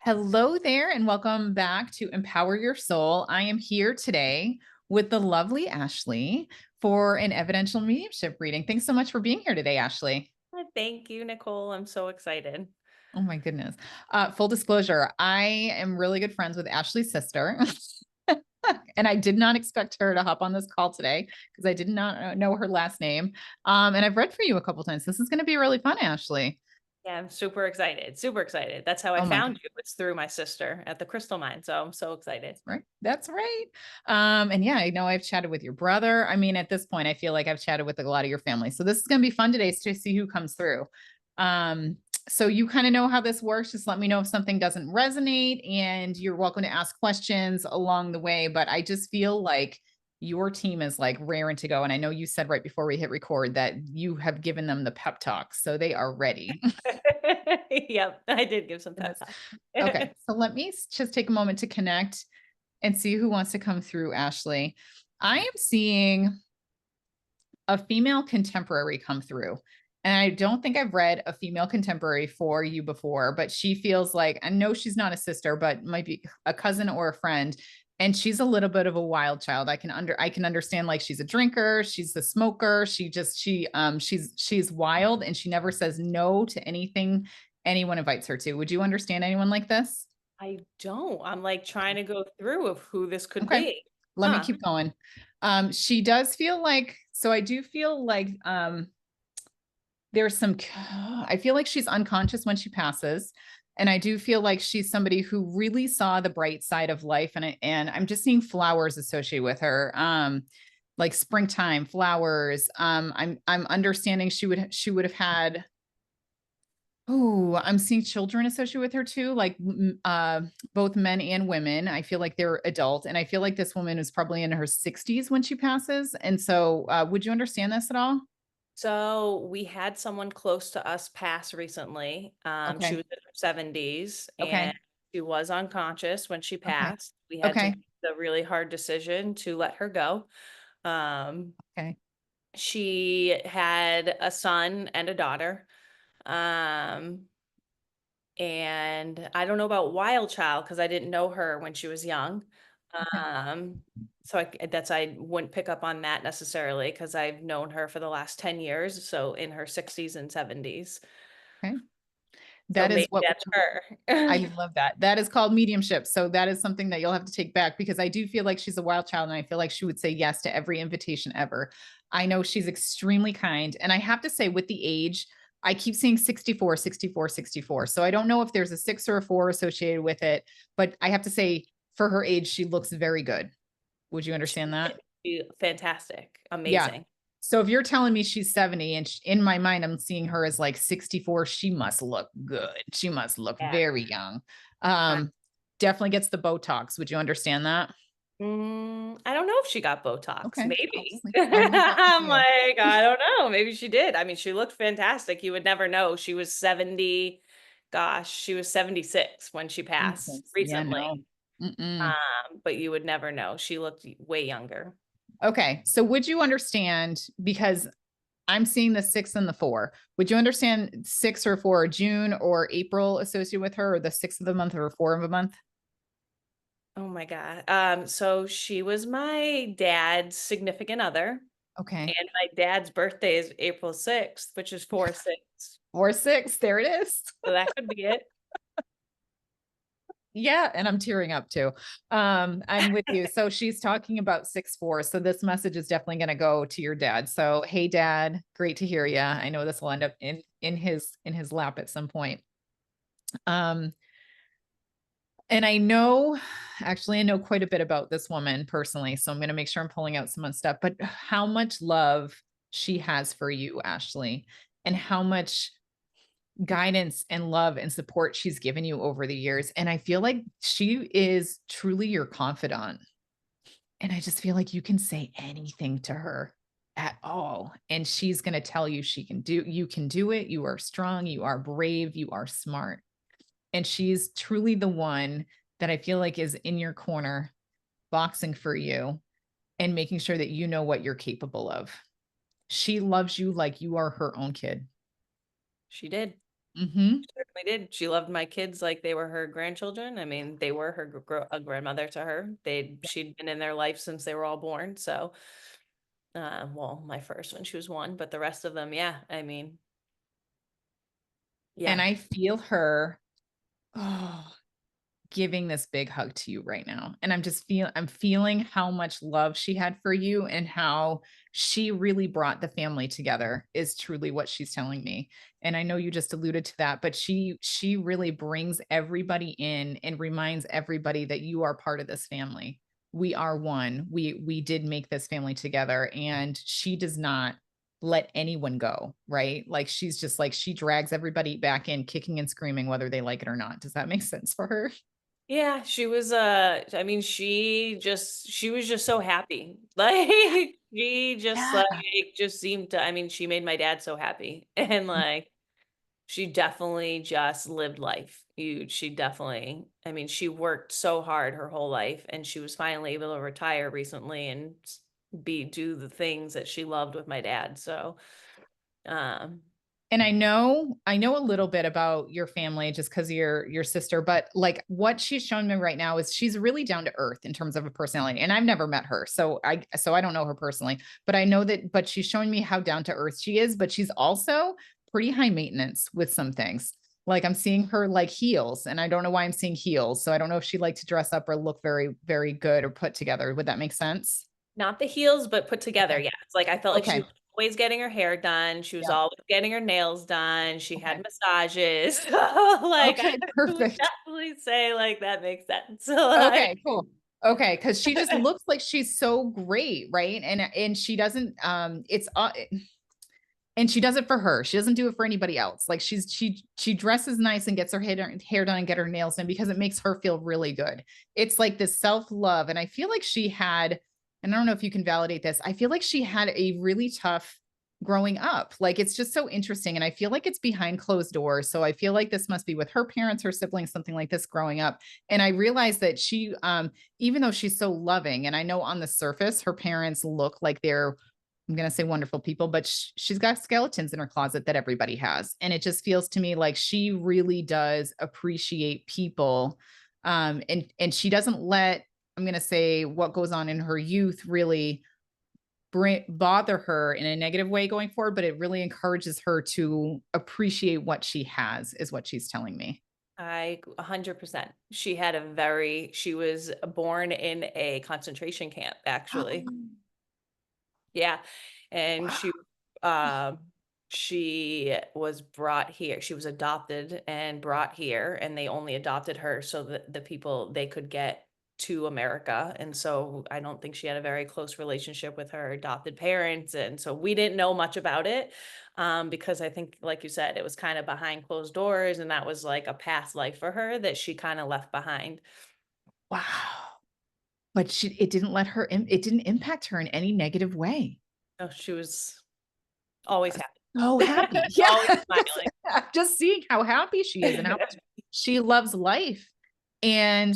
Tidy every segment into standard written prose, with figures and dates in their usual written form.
Hello there, and welcome back to Empower Your Soul. I am here today with the lovely Ashley for an evidential mediumship reading. Thanks so much for being here today, Ashley. Thank you, Nicole. I'm so excited. Oh my goodness. Full disclosure, I am really good friends with Ashley's sister. And I did not expect her to hop on this call today because I did not know her last name. And I've read for you a couple times. This is going to be really fun, Ashley. Yeah, I'm super excited. Super excited. That's how I Oh my found you. It's through my sister at the Crystal Mine. So I'm so excited. Right. That's right. And yeah, I know I've chatted with your brother. I mean, at this point, I feel like I've chatted with a lot of your family. So this is going to be fun today to see who comes through. So you kind of know how this works. Just let me know if something doesn't resonate, and you're welcome to ask questions along the way. But I just feel like your team is like raring to go. And I know you said right before we hit record that you have given them the pep talk. So they are ready. Yep, I did give some pep Goodness. talk. Okay. So let me just take a moment to connect and see who wants to come through, Ashley. I am seeing a female contemporary come through. And I don't think I've read a female contemporary for you before, but she feels like, I know she's not a sister, but might be a cousin or a friend. And she's a little bit of a wild child. I can understand, like, she's a drinker, she's a smoker, she's wild, and she never says no to anything anyone invites her to. Would you understand anyone like this? I don't. I'm like trying to go through of who this could Okay. be. Let me Huh. keep going. She does feel like, so I do feel like there's some, I feel like she's unconscious when she passes. And I do feel like she's somebody who really saw the bright side of life. And I'm just seeing flowers associated with her. Like springtime flowers. I'm understanding she would have had. Oh, I'm seeing children associated with her too, like both men and women. I feel like they're adult, and I feel like this woman is probably in her 60s when she passes. And so, would you understand this at all? So we had someone close to us pass recently. She Okay. was in her 70s and Okay. she was unconscious when she Okay. passed. We had to Okay. make the really hard decision to let her go. Um, Okay. She had a son and a daughter. Um, and I don't know about Wild Child because I didn't know her when she was young. Okay. Um, so I wouldn't pick up on that necessarily because I've known her for the last 10 years, so in her 60s and 70s. Okay. So That is maybe what that's her. I love that. That is called mediumship. So that is something that you'll have to take back, because I do feel like she's a wild child, and I feel like she would say yes to every invitation ever. I know she's extremely kind. And I have to say, with the age, I keep seeing 64, 64, 64. So I don't know if there's a six or a four associated with it, but I have to say, for her age, she looks very good. Would you understand that? Fantastic, Yeah. amazing. So if you're telling me she's 70, and in my mind, I'm seeing her as like 64, she must look good. She must look Yeah. very young. I, Um, Definitely gets the Botox. Would you understand that? I don't know if she got Botox. Okay. I'll Maybe. just I'll leave that with I'm you. like, I don't know. Maybe she did. I mean, she looked fantastic. You would never know. She was 70. Gosh, she was 76 when she passed Yeah, recently. no. Mm-mm. But you would never know. She looked way younger. Okay. So would you understand, because I'm seeing the six and the four, would you understand six or four, June or April associated with her, or the sixth of the month or four of a month? Oh my God. So she was my dad's significant other, Okay. and my dad's birthday is April 6th, which is 4/6. Four, six. There it is. So that could be it. Yeah, and I'm tearing up too. I'm with you. So she's talking about 6'4". So this message is definitely going to go to your dad. So, hey dad, great to hear you. I know this will end up in his lap at some point. Um, and I know quite a bit about this woman personally. So I'm going to make sure I'm pulling out some stuff, but how much love she has for you, Ashley, and how much guidance and love and support she's given you over the years. And I feel like she is truly your confidant. And I just feel like you can say anything to her at all. And she's going to tell you you can do it. You are strong. You are brave. You are smart. And she's truly the one that I feel like is in your corner, boxing for you and making sure that you know what you're capable of. She loves you like you are her own kid. She did. Mm-hmm. Certainly did. She loved my kids like they were her grandchildren. I mean, they were her a grandmother to her. She'd been in their life since they were all born. So, well, my first when she was one, but the rest of them, yeah. I mean, And yeah. I feel her. Oh, giving this big hug to you right now. And I'm feeling how much love she had for you and how she really brought the family together is truly what she's telling me. And I know you just alluded to that, but she really brings everybody in and reminds everybody that you are part of this family. We are one. We did make this family together, and she does not let anyone go, right? Like she's just like she drags everybody back in kicking and screaming whether they like it or not. Does that make sense for her? Yeah, she was I mean, she was just so happy. Like she just Yeah. like just seemed to I mean, she made my dad so happy. And like she definitely just lived life. She definitely I mean, she worked so hard her whole life and she was finally able to retire recently and be do the things that she loved with my dad. So, um And I know a little bit about your family just because your sister, but like what she's shown me right now is she's really down to earth in terms of a personality. And I've never met her. So I don't know her personally, but I know that but she's showing me how down to earth she is, but she's also pretty high maintenance with some things. Like I'm seeing her like heels, and I don't know why I'm seeing heels. So I don't know if she liked to dress up or look very, very good or put together. Would that make sense? Not the heels, but put together, Okay. yeah. It's like I felt like she Okay. was always getting her hair done, she was Yeah. always getting her nails done, she had Okay. massages, so, like, Okay. I would Perfect. definitely say, like, that makes sense, so, like Okay, cool. Okay, because she just looks like she's so great, right? And she doesn't and she does it for her. She doesn't do it for anybody else. Like she dresses nice and gets her hair done and get her nails done because it makes her feel really good. It's like this self-love. And I feel like she had, and I don't know if you can validate this, I feel like she had a really tough growing up. Like it's just so interesting. And I feel like it's behind closed doors. So I feel like this must be with her parents, her siblings, something like this growing up. And I realized that she, even though she's so loving, and I know on the surface, her parents look like they're I'm going to say wonderful people, but she's got skeletons in her closet that everybody has. And it just feels to me like she really does appreciate people. And she doesn't let, I'm going to say what goes on in her youth really bother her in a negative way going forward, but it really encourages her to appreciate what she has is what she's telling me. 100%. She was born in a concentration camp, actually. Yeah, and Wow. um, she was brought here. She was adopted and brought here, and they only adopted her so that the people they could get to America. And so I don't think she had a very close relationship with her adopted parents, and so we didn't know much about it, because I think, like you said, it was kind of behind closed doors, and that was like a past life for her that she kind of left behind. Wow. But it didn't it didn't impact her in any negative way. So she was always happy, So happy. Yeah. always smiling. Just seeing how happy she is and how much she loves life. And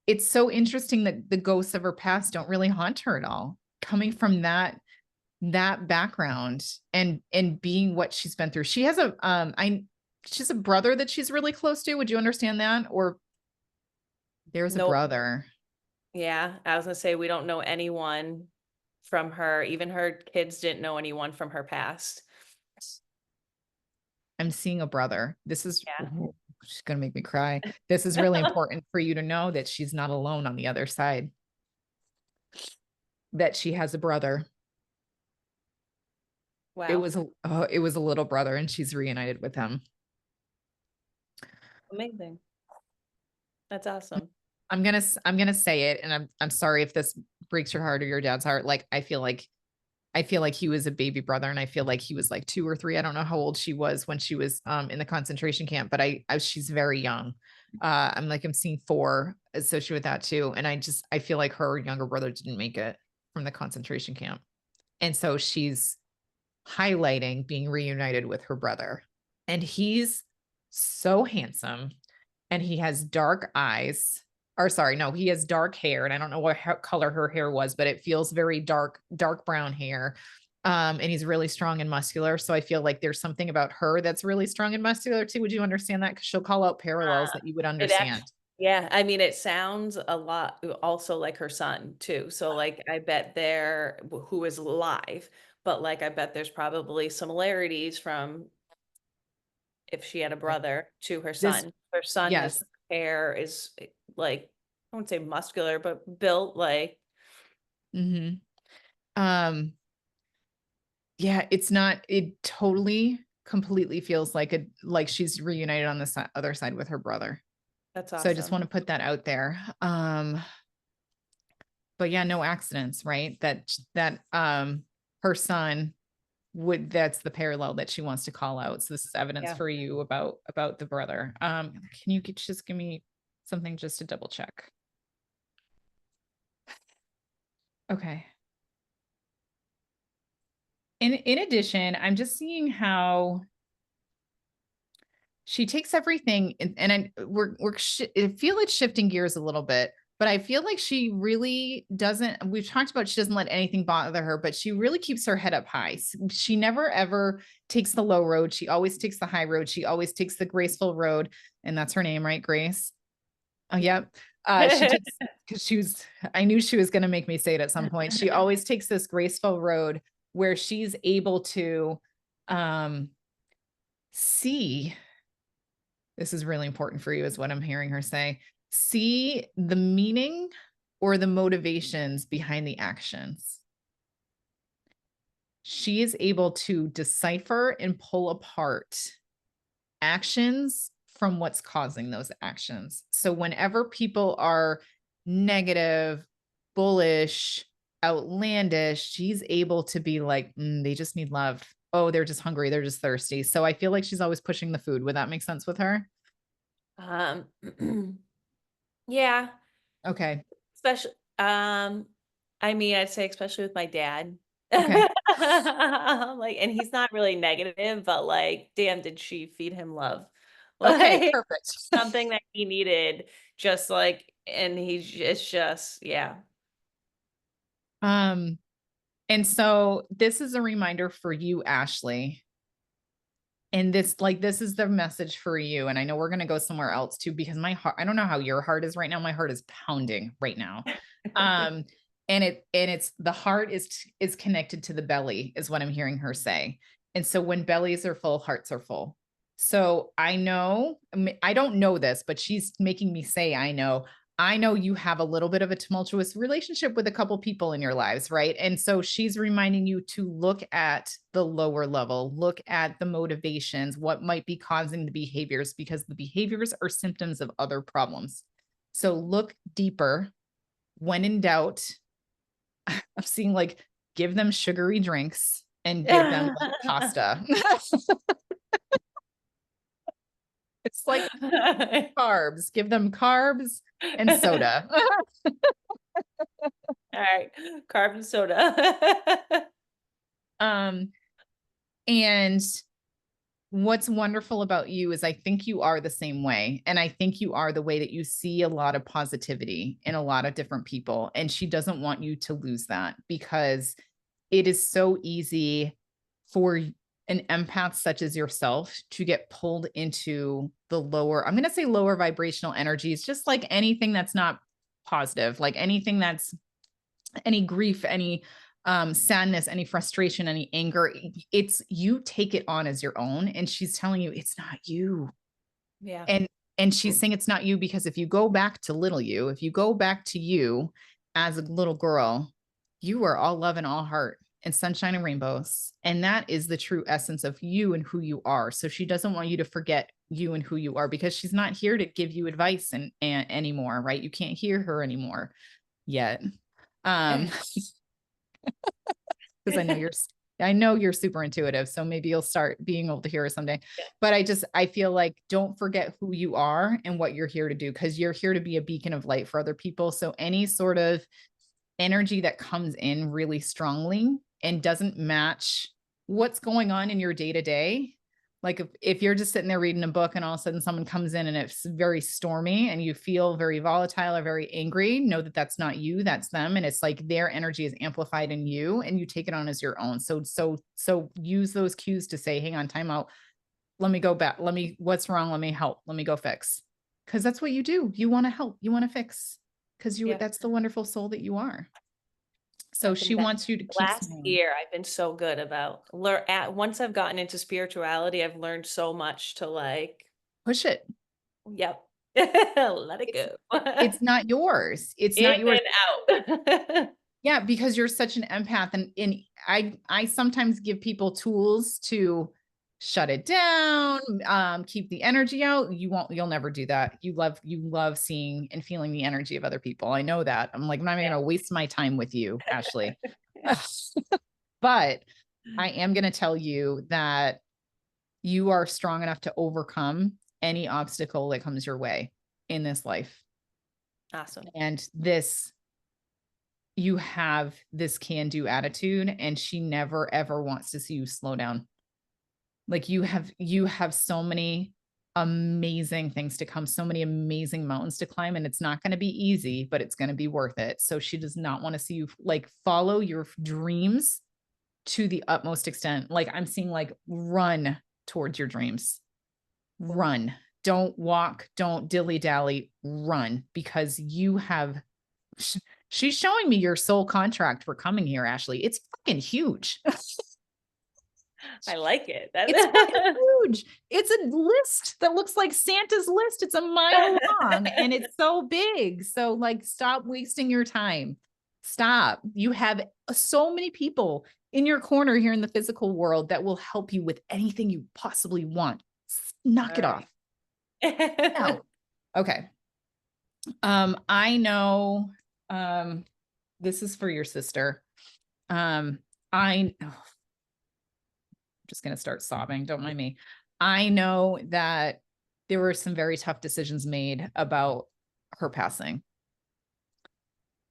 it's so interesting that the ghosts of her past don't really haunt her at all. Coming from that background and being what she's been through. She has she's a brother that she's really close to. Would you understand that? Or there's a No. brother. Yeah, I was gonna say we don't know anyone from her. Even her kids didn't know anyone from her past. I'm seeing a brother. Yeah. She's going to make me cry. This is really important for you to know that she's not alone on the other side, that she has a brother. Wow. It was a little brother and she's reunited with him. Amazing. That's awesome. I'm going to say it, and I'm sorry if this breaks your heart or your dad's heart. Like I feel like he was a baby brother, and I feel like he was like 2 or 3. I don't know how old she was when she was in the concentration camp, but she's very young. I'm seeing 4 associated with that too. And I feel like her younger brother didn't make it from the concentration camp. And so she's highlighting being reunited with her brother. And he's so handsome, and he has dark eyes. Or sorry, no, he has dark hair, and I don't know what color her hair was, but it feels very dark brown hair. And he's really strong and muscular. So I feel like there's something about her that's really strong and muscular too. Would you understand that? Because she'll call out parallels that you would It actually, understand. yeah, I mean, it sounds a lot also like her son too. So like I bet there who is alive, but like I bet there's probably similarities from if she had a Okay. brother to her This, son. Her son his yes. hair is like I wouldn't say muscular, but built like Hmm. Um, yeah, it's not, it totally completely feels like like she's reunited on the other side with her brother. that's So I just awesome. want to put that out there. But yeah, no accidents, right? That her son would, that's the parallel that she wants to call out. So this is evidence Yeah. for you about the brother. Can you just give me something just to double check? Okay. In addition, I'm just seeing how she takes everything and I feel it shifting gears a little bit, but I feel like she really doesn't, we've talked about she doesn't let anything bother her, but she really keeps her head up high. She never ever takes the low road. She always takes the high road. She always takes the graceful road. And that's her name, right? Grace. Oh, Yeah. yep. She takes, because she was, I knew she was going to make me say it at some point. She always takes this graceful road where she's able to um see, this is really important for you, is what I'm hearing her say. See the meaning or the motivations behind the actions. She is able to decipher and pull apart actions from what's causing those actions. So whenever people are negative, bullish, outlandish, she's able to be like, they just need love. Oh, they're just hungry. They're just thirsty. So I feel like she's always pushing the food. Would that make sense with her? Um, yeah, Okay. especially, I mean, I'd say especially with my dad. Okay. Like, and he's not really negative, but like, damn, did she feed him love? Okay, Like perfect. something that he needed, just like, and it's just, yeah. Um, and so this is a reminder for you, Ashley. And this, like, this is the message for you. And I know we're going to go somewhere else too, because my heart, I don't know how your heart is right now. My heart is pounding right now. Um, and it's the heart is connected to the belly, is what I'm hearing her say. And so when bellies are full, hearts are full. So I know, I don't know this, but she's making me say, I know you have a little bit of a tumultuous relationship with a couple people in your lives, right? And so she's reminding you to look at the lower level, look at the motivations, what might be causing the behaviors, because the behaviors are symptoms of other problems. So look deeper. When in doubt, I'm seeing like give them sugary drinks and give them like pasta. It's like carbs, give them carbs and soda. All right, carbon soda. um, and what's wonderful about you is I think you are the same way. And I think you are the way that you see a lot of positivity in a lot of different people. And she doesn't want you to lose that, because it is so easy for an empath such as yourself to get pulled into the lower, I'm going to say lower vibrational energies, just like anything that's not positive, like anything that's any grief, any sadness, any frustration, any anger. It's, you take it on as your own. And she's telling you it's not you. Yeah. And she's saying it's not you because if you go back to little you, if you go back to you as a little girl, you were all love and all heart and sunshine and rainbows. And that is the true essence of you and who you are. So she doesn't want you to forget you and who you are, because she's not here to give you advice and anymore, right? You can't hear her anymore yet. Um, because I know you're super intuitive. So maybe you'll start being able to hear her someday. Yeah. But I feel like don't forget who you are and what you're here to do, because you're here to be a beacon of light for other people. So any sort of energy that comes in really strongly and doesn't match what's going on in your day to day, Like if you're just sitting there reading a book and all of a sudden someone comes in and it's very stormy and you feel very volatile or very angry, know that that's not you, that's them. And it's like their energy is amplified in you and you take it on as your own. So use those cues to say, hang on, time out. Let me go back. What's wrong? Let me help. Let me go fix. Cause that's what you do. You want to help. You want to fix. Cause Yeah. that's the wonderful soul that you are. So I've been she that wants you to keep last smiling. year, I've been so good about once I've gotten into spirituality, I've learned so much to like, Push it. yep, let it It's go. it's not yours. It's In not yours. and out. Yeah, because you're such an empath and I sometimes give people tools to shut it down, keep the energy out. You'll never do that. You love seeing and feeling the energy of other people. I know that. I'm like, I'm not even Yeah. gonna waste my time with you, Ashley. But I am gonna tell you that you are strong enough to overcome any obstacle that comes your way in this life. Awesome. And you have this can-do attitude and she never ever wants to see you slow down. Like you have so many amazing things to come, so many amazing mountains to climb and it's not going to be easy, but it's going to be worth it. So she does not want to see you like follow your dreams to the utmost extent. Like I'm seeing like run towards your dreams. Cool. Run. Don't walk, don't dilly-dally, run because you have she's showing me your soul contract for coming here, Ashley. It's fucking huge. I like it. It's fucking huge. It's a list that looks like Santa's list. It's a mile long and it's so big. So like stop wasting your time. Stop. You have so many people in your corner here in the physical world that will help you with anything you possibly want. Knock it All off. right. No. Okay. I know this is for your sister. I'm just going to start sobbing. Don't mind me. I know that there were some very tough decisions made about her passing.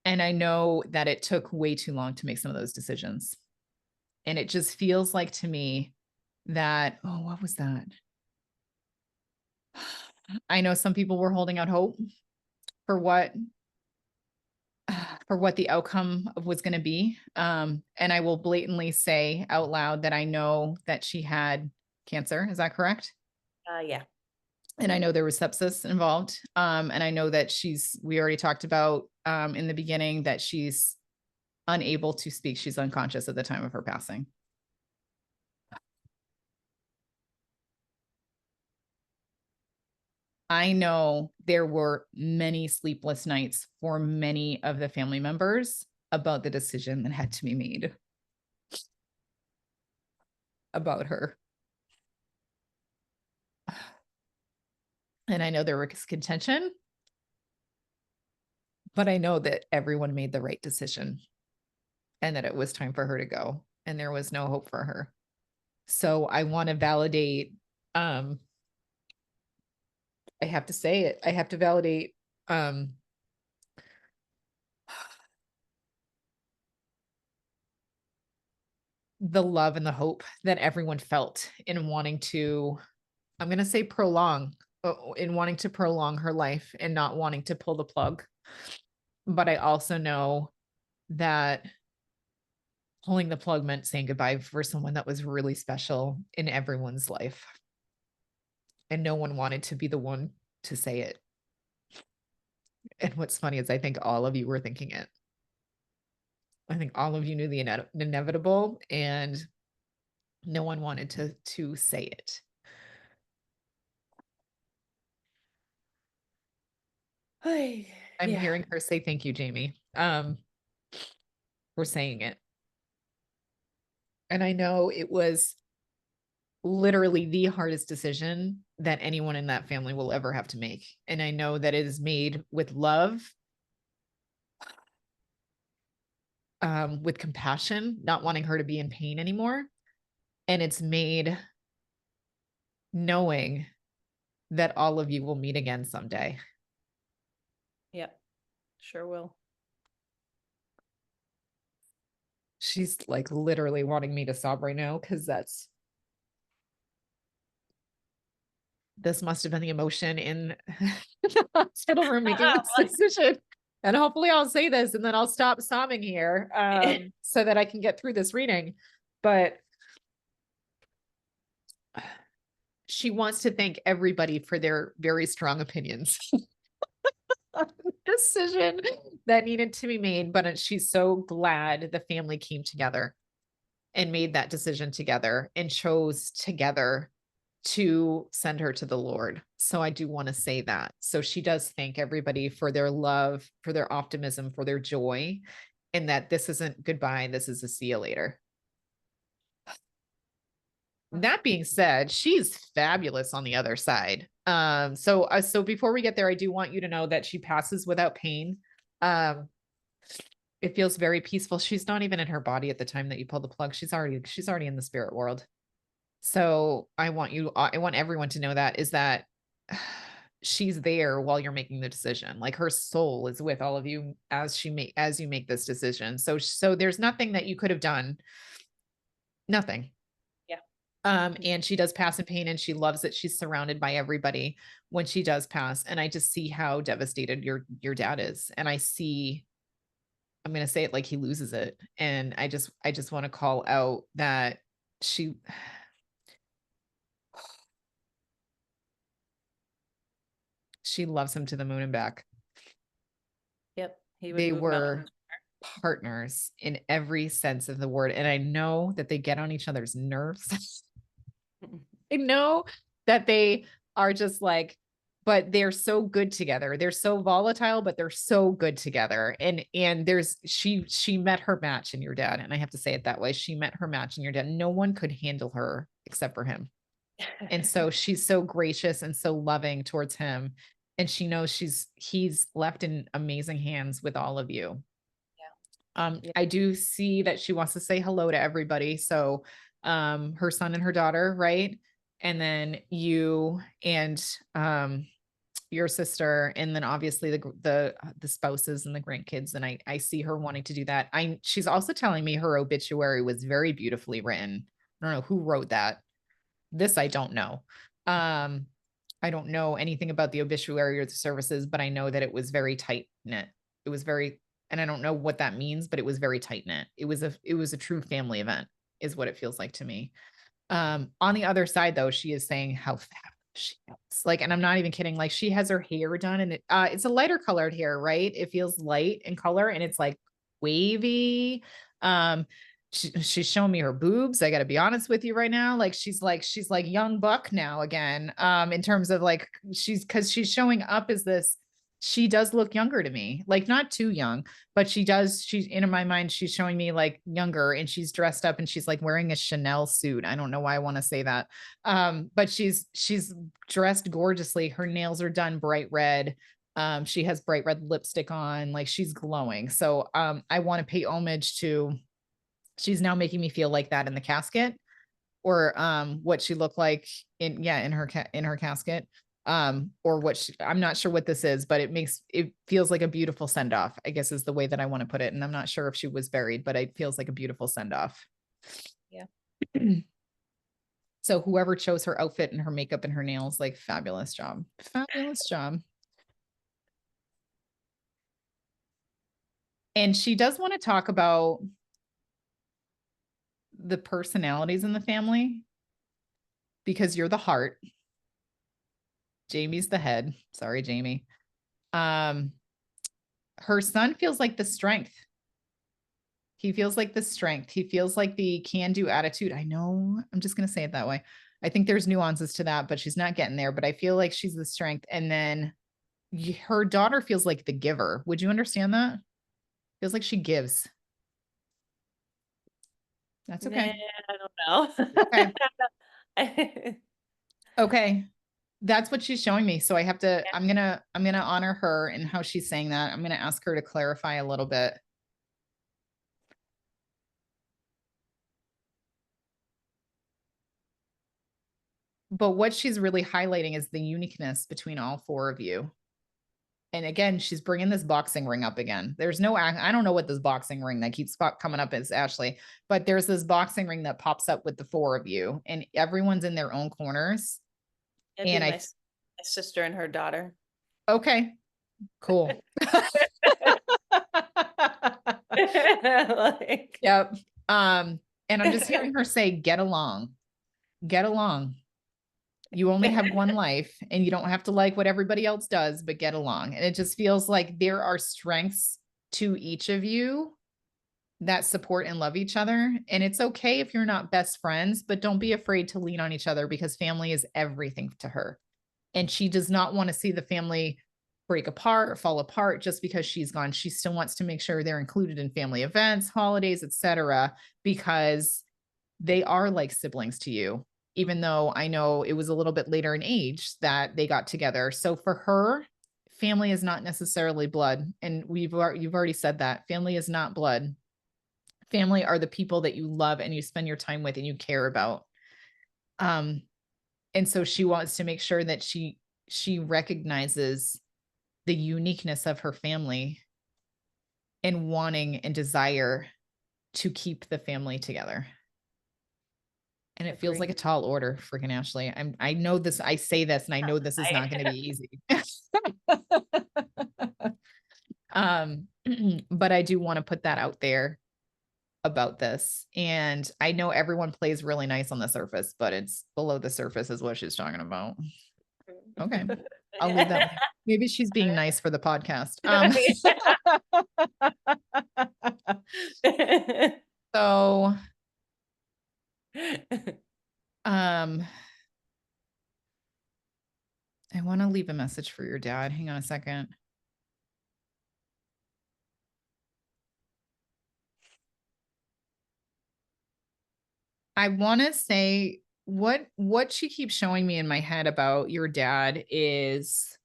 And I know that it took way too long to make some of those decisions. And it just feels like to me that, oh, what was that? I know some people were holding out hope for what the outcome of was going to be. And I will blatantly say out loud that I know that she had cancer. Is that correct? Yeah. And I know there was sepsis involved. And I know that we already talked about in the beginning that she's unable to speak. She's unconscious at the time of her passing. I know there were many sleepless nights for many of the family members about the decision that had to be made about her. And I know there was contention, but I know that everyone made the right decision and that it was time for her to go and there was no hope for her. So I want to validate, I have to say it. I have to validate, the love and the hope that everyone felt in wanting to, I'm going to say in wanting to prolong her life and not wanting to pull the plug. But I also know that pulling the plug meant saying goodbye for someone that was really special in everyone's life. And no one wanted to be the one to say it. And what's funny is I think all of you were thinking it. I think all of you knew the inevitable and no one wanted to say it. I'm Yeah. hearing her say thank you, Jamie. For saying it. And I know it was literally the hardest decision that anyone in that family will ever have to make. And I know that it is made with love, with compassion, not wanting her to be in pain anymore. And it's made knowing that all of you will meet again someday. Yep. Sure will. She's like literally wanting me to sob right now because this must have been the emotion in the hospital room making this decision. And hopefully I'll say this and then I'll stop sobbing here, so that I can get through this reading. But she wants to thank everybody for their very strong opinions on the decision that needed to be made. But she's so glad the family came together and made that decision together and chose together to send her to the Lord. So I do want to say that. So she does thank everybody for their love, for their optimism, for their joy, and that this isn't goodbye. This is a see you later. That being said, she's fabulous on the other side. So before we get there, I do want you to know that she passes without pain. It feels very peaceful. She's not even in her body at the time that you pull the plug. She's already in the spirit world. So I want everyone to know that is that she's there while you're making the decision. Like her soul is with all of you as you make this decision. So there's nothing that you could have done. Nothing. Yeah. And she does pass in pain and she loves that she's surrounded by everybody when she does pass. And I just see how devastated your dad is. And I'm going to say it like he loses it. And I just want to call out that she loves him to the moon and back. Yep. They were partners in every sense of the word. And I know that they get on each other's nerves. I know that they are just like, but they're so good together. They're so volatile, but they're so good together. And she met her match in your dad. And I have to say it that way. She met her match in your dad. No one could handle her except for him. And so she's so gracious and so loving towards him. And she knows he's left in amazing hands with all of you. Yeah. I do see that she wants to say hello to everybody. So, her son and her daughter, right? And then you and, your sister, and then obviously the spouses and the grandkids. And I see her wanting to do that. She's also telling me her obituary was very beautifully written. I don't know who wrote that. This I don't know. I don't know anything about the obituary or the services, but I know that it was very tight knit. It was very, and I don't know what that means, but it was very tight knit. It was a true family event, is what it feels like to me. On the other side, though, she is saying how fabulous she is. Like, and I'm not even kidding. Like, she has her hair done, and it's a lighter colored hair, right? It feels light in color, and it's like wavy. She's showing me her boobs. I got to be honest with you right now. Like she's like young buck now again. In terms of like, cause she's showing up as this, she does look younger to me, like not too young, but she's in my mind, she's showing me like younger, and she's dressed up and she's like wearing a Chanel suit. I don't know why I want to say that. But she's dressed gorgeously. Her nails are done bright red. She has bright red lipstick on, like she's glowing. So, I want to pay homage to, she's now making me feel like that in the casket, or what she looked like in her casket, or what I'm not sure what this is, but it feels like a beautiful send off, I guess is the way that I want to put it. And I'm not sure if she was buried, but it feels like a beautiful send off. Yeah. So whoever chose her outfit and her makeup and her nails, like fabulous job. And she does want to talk about the personalities in the family, because you're the heart. Jamie's the head. Sorry, Jamie. Her son feels like the strength. He feels like the strength. He feels like the can-do attitude. I know, I'm just going to say it that way. I think there's nuances to that, but she's not getting there. But I feel like she's the strength. And then her daughter feels like the giver. Would you understand that? Feels like she gives. That's okay. I don't know. Okay. Okay. That's what she's showing me. So I have to, I'm going to honor her and how she's saying that. I'm going to ask her to clarify a little bit. But what she's really highlighting is the uniqueness between all four of you. And again, she's bringing this boxing ring up again. There's no, I don't know what this boxing ring that keeps coming up is, Ashley, but there's this boxing ring that pops up with the four of you, and everyone's in their own corners. It'd be And my sister and her daughter. okay, cool. Like, Yep. And I'm just hearing her say, get along, get along. You only have one life and you don't have to like what everybody else does, but get along. And it just feels like there are strengths to each of you that support and love each other. And it's okay if you're not best friends, but don't be afraid to lean on each other because family is everything to her. And she does not want to see the family break apart or fall apart just because she's gone. She still wants to make sure they're included in family events, holidays, etc., because they are like siblings to you, even though I know it was a little bit later in age that they got together. So for her, family is not necessarily blood. And you've already said that family is not blood. Family are the people that you love and you spend your time with and you care about. And so she wants to make sure that she recognizes the uniqueness of her family and wanting and desire to keep the family together. And it feels agree. like a tall order, freaking Ashley. I know this, I say this and I know this is not going to be easy. But I do want to put that out there about this. And I know everyone plays really nice on the surface, but it's below the surface is what she's talking about. Okay. I'll leave that. Maybe she's being nice for the podcast. So I want to leave a message for your dad. Hang on a second. I want to say what she keeps showing me in my head about your dad is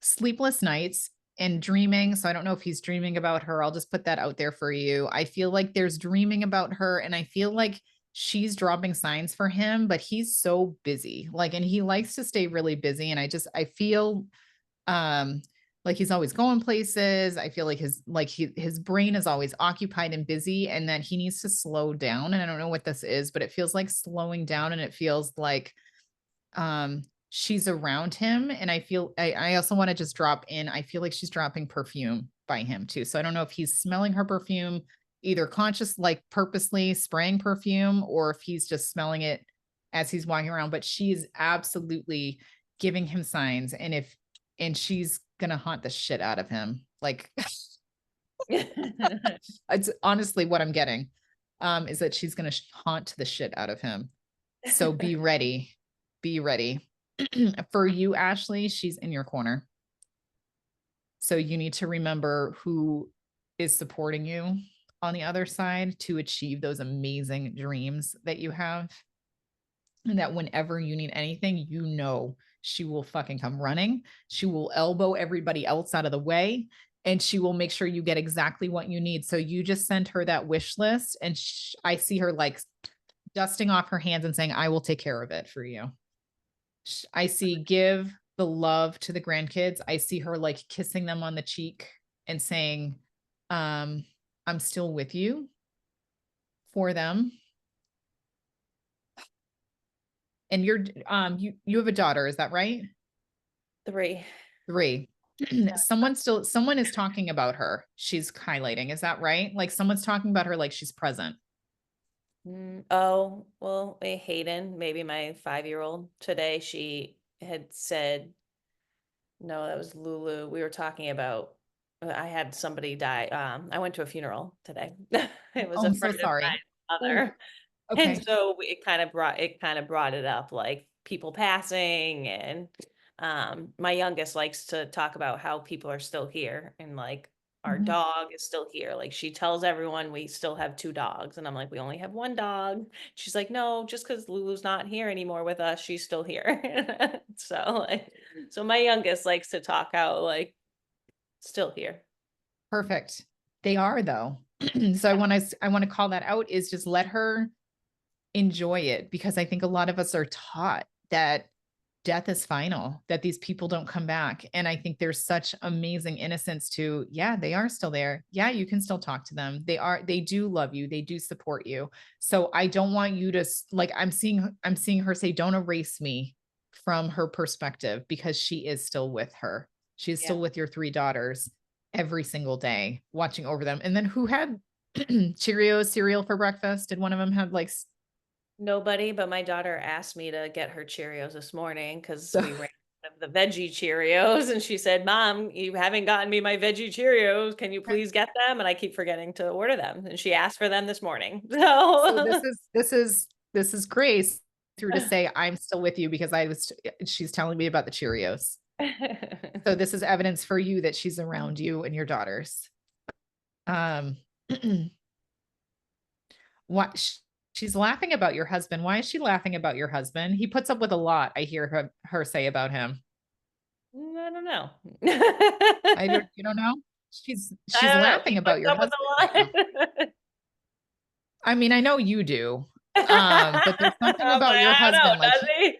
sleepless nights and dreaming. So I don't know if he's dreaming about her. I'll just put that out there for you. I feel like there's dreaming about her and I feel like she's dropping signs for him, but he's so busy. Like, and he likes to stay really busy. And I feel like he's always going places. I feel like his brain is always occupied and busy and that he needs to slow down. And I don't know what this is, but it feels like slowing down and it feels like she's around him. And I also want to just drop in. I feel like she's dropping perfume by him too. So I don't know if he's smelling her perfume, either conscious, like purposely spraying perfume, or if he's just smelling it as he's walking around, but she's absolutely giving him signs. And she's gonna haunt the shit out of him. Like it's honestly what I'm getting, is that she's gonna haunt the shit out of him. So be ready. Be ready. For you, Ashley, she's in your corner. So you need to remember who is supporting you on the other side to achieve those amazing dreams that you have. And that whenever you need anything, you know, she will fucking come running. She will elbow everybody else out of the way and she will make sure you get exactly what you need. So you just send her that wish list and I see her like dusting off her hands and saying, I will take care of it for you. I see give the love to the grandkids. I see her like kissing them on the cheek and saying, I'm still with you for them. And you have a daughter, is that right? 3. 3. Someone is talking about her. She's highlighting. Is that right? Like someone's talking about her like she's present. Oh, well, Hayden, maybe my 5-year-old today, she had said, no, that was Lulu. We were talking about, I had somebody die. I went to a funeral today. It was Oh, a I'm so friend of sorry. my mother. Okay. And so it kind of brought it up, like people passing and my youngest likes to talk about how people are still here and like our Mhm. dog is still here. Like she tells everyone we still have 2 dogs and I'm like, we only have 1 dog. She's like, no, just because Lulu's not here anymore with us, she's still here. So my youngest likes to talk out like still here. Perfect. They are though. So I want to call that out is just let her enjoy it because I think a lot of us are taught that death is final, that these people don't come back. And I think there's such amazing innocence to, yeah, they are still there. Yeah, you can still talk to them. They do love you. They do support you. So I don't want you to like, I'm seeing her say, don't erase me from her perspective, because she is still with her. She is Yeah. still with your 3 daughters every single day, watching over them. And then who had Cheerios cereal for breakfast? Did one of them have like, Nobody, but my daughter asked me to get her Cheerios this morning because we ran out of the veggie Cheerios, and she said, "Mom, you haven't gotten me my veggie Cheerios. Can you please get them?" And I keep forgetting to order them, and she asked for them this morning. so So this is Grace through to say I'm still with you, because she's telling me about the Cheerios. So this is evidence for you that she's around you and your daughters. Um, what she's laughing about your husband. Why is she laughing about your husband? He puts up with a lot, I hear her say about him. I don't know. You don't know? I She's don't know. laughing He about puts your up with husband right now. a lot. I mean, I know you do. But there's something I'm about like, your I don't know, husband,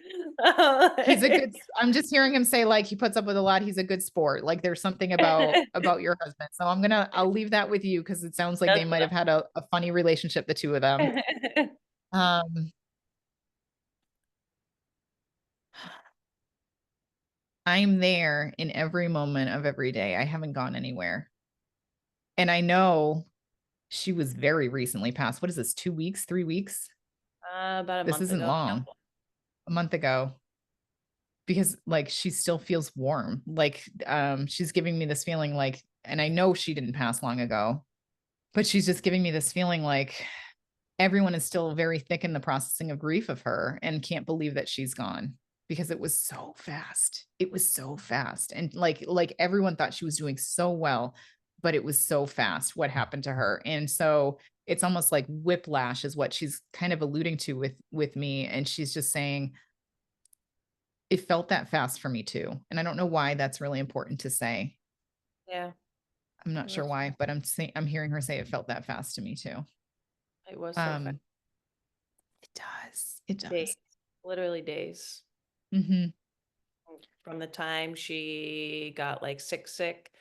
like he's a does good, I'm just hearing him say like he puts up with a lot, he's a good sport. Like there's something he? about your husband. So I'll leave that with you, because it sounds like Does they might have had a funny relationship, the two of them. though. Um, I'm there in every moment of every day. I haven't gone anywhere. And I know she was very recently passed. What is this? 2 weeks, 3 weeks? About a This month isn't ago. long. A month ago. Because like she still feels warm. Like she's giving me this feeling like, and I know she didn't pass long ago, but she's just giving me this feeling like everyone is still very thick in the processing of grief of her and can't believe that she's gone, because it was so fast. It was so fast. And like everyone thought she was doing so well, but it was so fast what happened to her. And so it's almost like whiplash is what she's kind of alluding to with me. And she's just saying, it felt that fast for me too. And I don't know why that's really important to say. Yeah, I'm not it sure was why, but I'm hearing her say it felt that fast to me too. it was so fast. Um, it does. It Days, does. literally days. Mhm. From the time she got like sick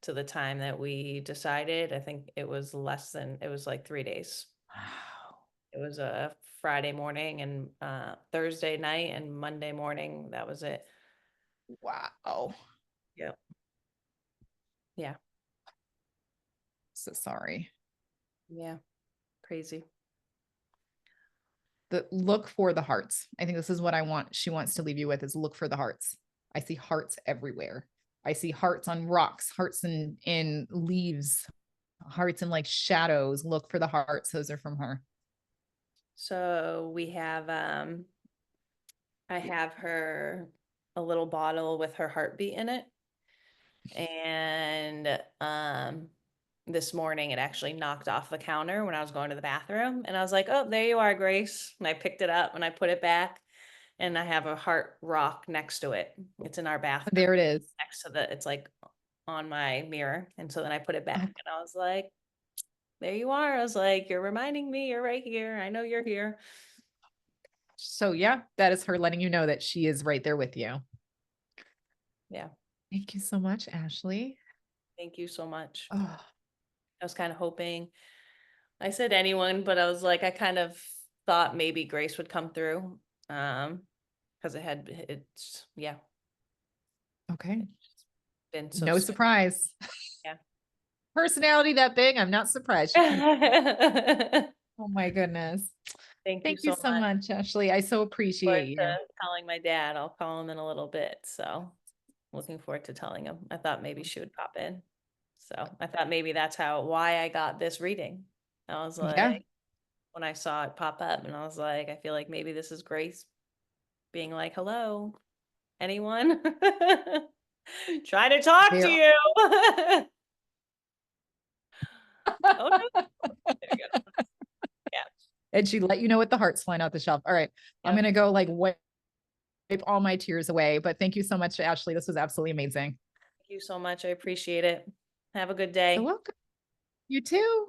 to the time that we decided, I think it was like 3 days. Wow. It was a Friday morning and Thursday night and Monday morning. That was it. Wow. Yep. Yeah. So sorry. Yeah. Crazy. Look for the hearts. I think this is what I want. She wants to leave you with, is look for the hearts. I see hearts everywhere. I see hearts on rocks, hearts in leaves, hearts in like shadows. Look for the hearts. Those are from her. So we have I have her a little bottle with her heartbeat in it. And this morning it actually knocked off the counter when I was going to the bathroom, and I was like, "Oh, there you are, Grace." And I picked it up and I put it back, and I have a heart rock next to it. It's in our bathroom There it is. next to it's like on my mirror. And so then I put it back Oh, and I was like, "There you are." I was like, "You're reminding me you're right here. I know you're here." so yeah, that is her letting you know that she is right there with you. Yeah. Thank you so much, Ashley. Thank you so much. Oh, I was kind of hoping, I said anyone, but I was like, I kind of thought maybe Grace would come through. Because yeah, okay. it's been so No soon. surprise. Yeah. Personality that big, I'm not surprised. She came. Oh my goodness. Thank you Thank you so so much. much, Ashley. I so Forward appreciate to you. telling my dad. I'll call him in a little bit. So looking forward to telling him. I thought maybe she would pop in. So I thought maybe that's why I got this reading. I was Yeah. like, when I saw it pop up, and I was like, I feel like maybe this is Grace being like, "Hello, anyone?" Trying to talk to There. you. Oh no. There you go. Yeah. And she let you know with the hearts flying out the shelf. All right. I'm Yep. gonna go like wipe all my tears away. But thank you so much, Ashley. This was absolutely amazing. Thank you so much. I appreciate it. Have a good So day. welcome. You too.